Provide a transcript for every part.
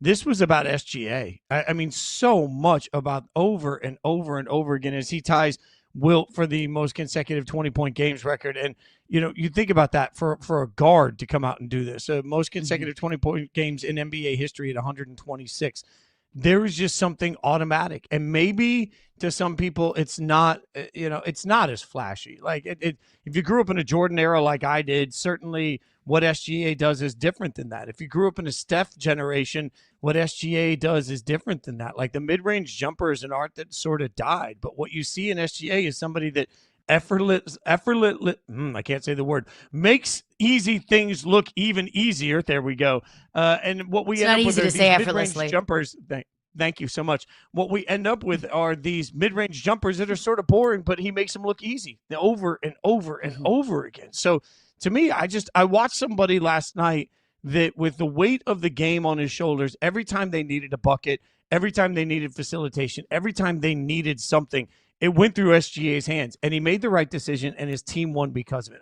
This was about SGA. I mean, so much about over and over and over again as he ties Wilt for the most consecutive 20-point games record. And, you think about that for a guard to come out and do this. Most Mhm. consecutive 20-point games in NBA history at 126. There is just something automatic. And maybe to some people, it's not, it's not as flashy. Like, if you grew up in a Jordan era like I did, certainly what SGA does is different than that. If you grew up in a Steph generation, what SGA does is different than that. Like the mid-range jumper is an art that sort of died, but what you see in SGA is somebody that I can't say the word, makes easy things look even easier. There we go. And what we It's end not up with easy are to say these mid-range effortlessly. jumpers. Thank you so much. What we end up with are these mid-range jumpers that are sort of boring, but he makes them look easy over and over and Mhm. over again. So to me, I watched somebody last night that with the weight of the game on his shoulders, every time they needed a bucket, every time they needed facilitation, every time they needed something, it went through SGA's hands, and he made the right decision, and his team won because of it.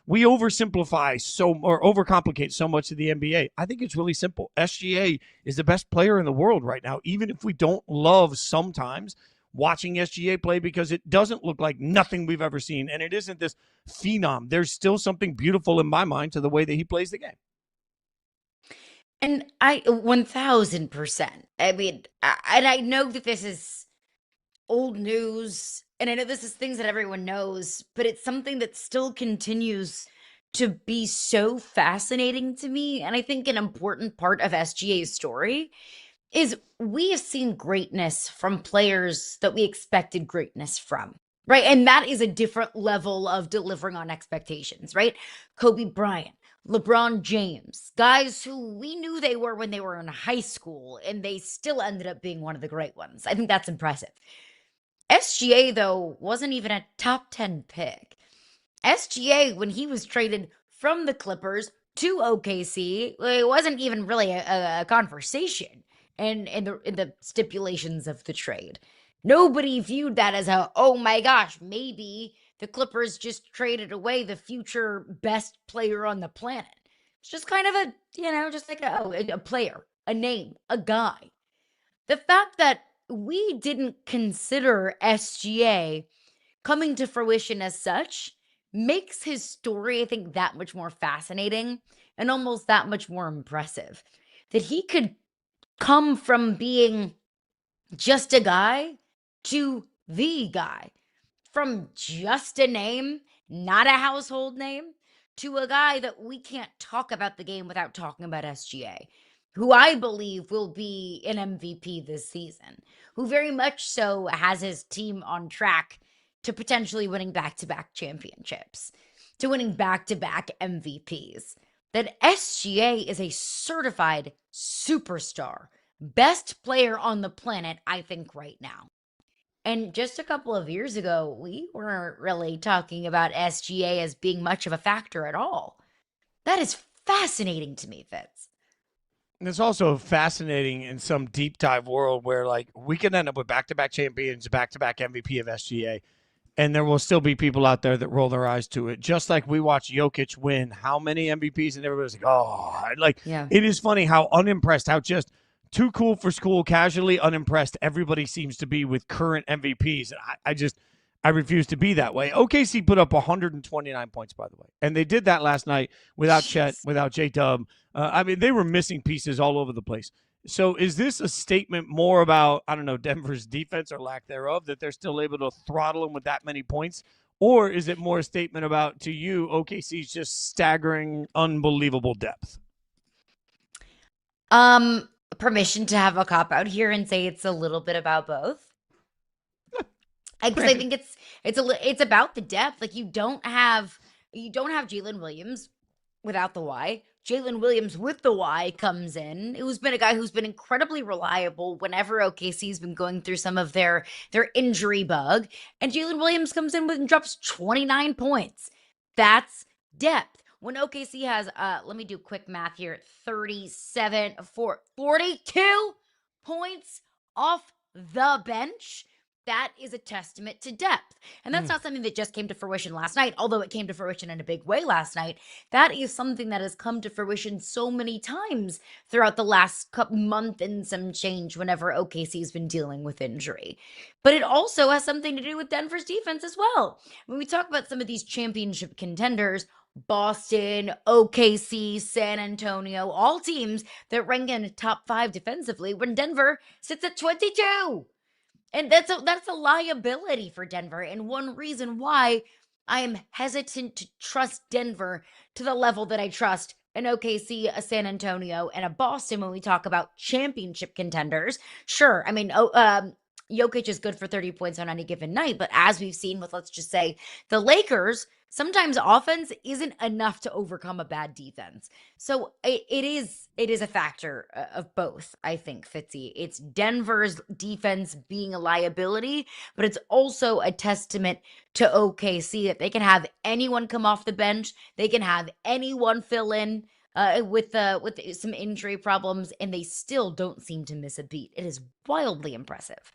We oversimplify or overcomplicate so much of the NBA. I think it's really simple. SGA is the best player in the world right now, even if we don't love sometimes watching SGA play because it doesn't look like nothing we've ever seen, and it isn't this phenom. There's still something beautiful in my mind to the way that he plays the game. And I 1000%. I mean, and I know that this is old news, and I know this is things that everyone knows, but it's something that still continues to be so fascinating to me. And I think an important part of SGA's story is we have seen greatness from players that we expected greatness from. Right. And that is a different level of delivering on expectations, right? Kobe Bryant, LeBron James, guys who we knew they were when they were in high school, and they still ended up being one of the great ones. I think that's impressive. SGA, though, wasn't even a top 10 pick. SGA, when he was traded from the Clippers to OKC, it wasn't even really a conversation in the stipulations of the trade. Nobody viewed that as a, oh my gosh, maybe the Clippers just traded away the future best player on the planet. It's just kind of a, just like a player, a name, a guy. The fact that we didn't consider SGA coming to fruition as such makes his story, I think, that much more fascinating and almost that much more impressive. That he could come from being just a guy to the guy, from just a name, not a household name, to a guy that we can't talk about the game without talking about SGA, who I believe will be an MVP this season, who very much so has his team on track to potentially winning back to back championships, to winning back to back MVPs. That SGA is a certified superstar, best player on the planet, I think, right now. And just a couple of years ago, we weren't really talking about SGA as being much of a factor at all. That is fascinating to me, Fitz. And it's also fascinating in some deep dive world where like we can end up with back-to-back champions, back-to-back MVP of SGA, and there will still be people out there that roll their eyes to it. Just like we watch Jokic win how many MVPs, and everybody's like, oh, like Yeah. it is funny how unimpressed, how just too cool for school, casually unimpressed everybody seems to be with current MVPs. And I refuse to be that way. OKC put up 129 points, by the way, and they did that last night without Chet, Jeez. without J Dub. I mean, they were missing pieces all over the place. So is this a statement more about, I don't know, Denver's defense or lack thereof, that they're still able to throttle them with that many points? Or is it more a statement about, to you, OKC's just staggering, unbelievable depth? Um, Permission to have a cop out here and say it's a little bit about both. Because I Granted. think it's about the depth. Like you don't have Jalen Williams without the Y. Jalen Williams with the Y comes in, who's been a guy who's been incredibly reliable whenever OKC's been going through some of their injury bug. And Jalen Williams comes in with and drops 29 points. That's depth. When OKC has let me do quick math here, 42 points off the bench. that is a testament to depth. And that's not something that just came to fruition last night, although it came to fruition in a big way last night. That is something that has come to fruition so many times throughout the last month and some change whenever OKC's been dealing with injury. But it also has something to do with Denver's defense as well. When we talk about some of these championship contenders, Boston, OKC, San Antonio, all teams that rank in the top 5 defensively, when Denver sits at 22. And that's a liability for Denver, and one reason why I am hesitant to trust Denver to the level that I trust an OKC, a San Antonio, and a Boston when we talk about championship contenders. Sure, I mean, Jokic is good for 30 points on any given night, but as we've seen with, let's just say, the Lakers, sometimes offense isn't enough to overcome a bad defense. So it is a factor of both, I think, Fitzy. It's Denver's defense being a liability, but it's also a testament to OKC that they can have anyone come off the bench, they can have anyone fill in with some injury problems, and they still don't seem to miss a beat. It is wildly impressive.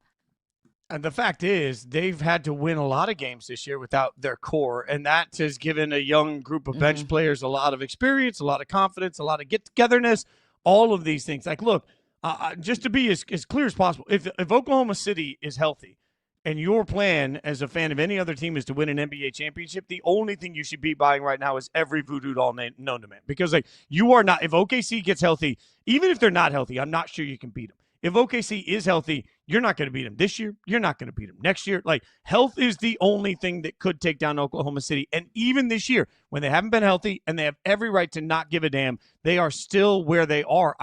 And the fact is, they've had to win a lot of games this year without their core, and that has given a young group of bench players a lot of experience, a lot of confidence, a lot of get-togetherness, all of these things. Like, look, just to be as clear as possible, if Oklahoma City is healthy and your plan as a fan of any other team is to win an NBA championship, the only thing you should be buying right now is every voodoo doll known to man. Because, like, you are not – if OKC gets healthy, even if they're not healthy, I'm not sure you can beat them. If OKC is healthy, you're not going to beat them this year. You're not going to beat them next year. Like, health is the only thing that could take down Oklahoma City. And even this year, when they haven't been healthy and they have every right to not give a damn, they are still where they are.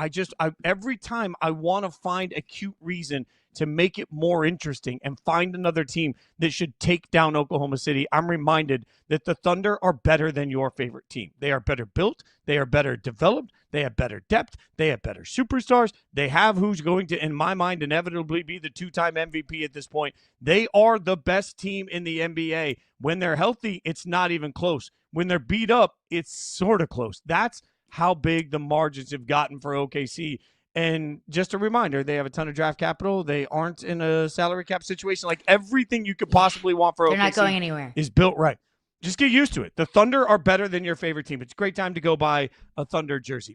Every time I want to find a cute reason to make it more interesting and find another team that should take down Oklahoma City, I'm reminded that the Thunder are better than your favorite team. They are better built. They are better developed. They have better depth. They have better superstars. They have who's going to, in my mind, inevitably be the 2-time MVP at this point. They are the best team in the NBA. When they're healthy, it's not even close. When they're beat up, it's sort of close. That's how big the margins have gotten for OKC. And just a reminder, they have a ton of draft capital. They aren't in a salary cap situation. Like, everything you could possibly want for OKC. They're not going anywhere. Is built right. Just get used to it. The Thunder are better than your favorite team. It's a great time to go buy a Thunder jersey.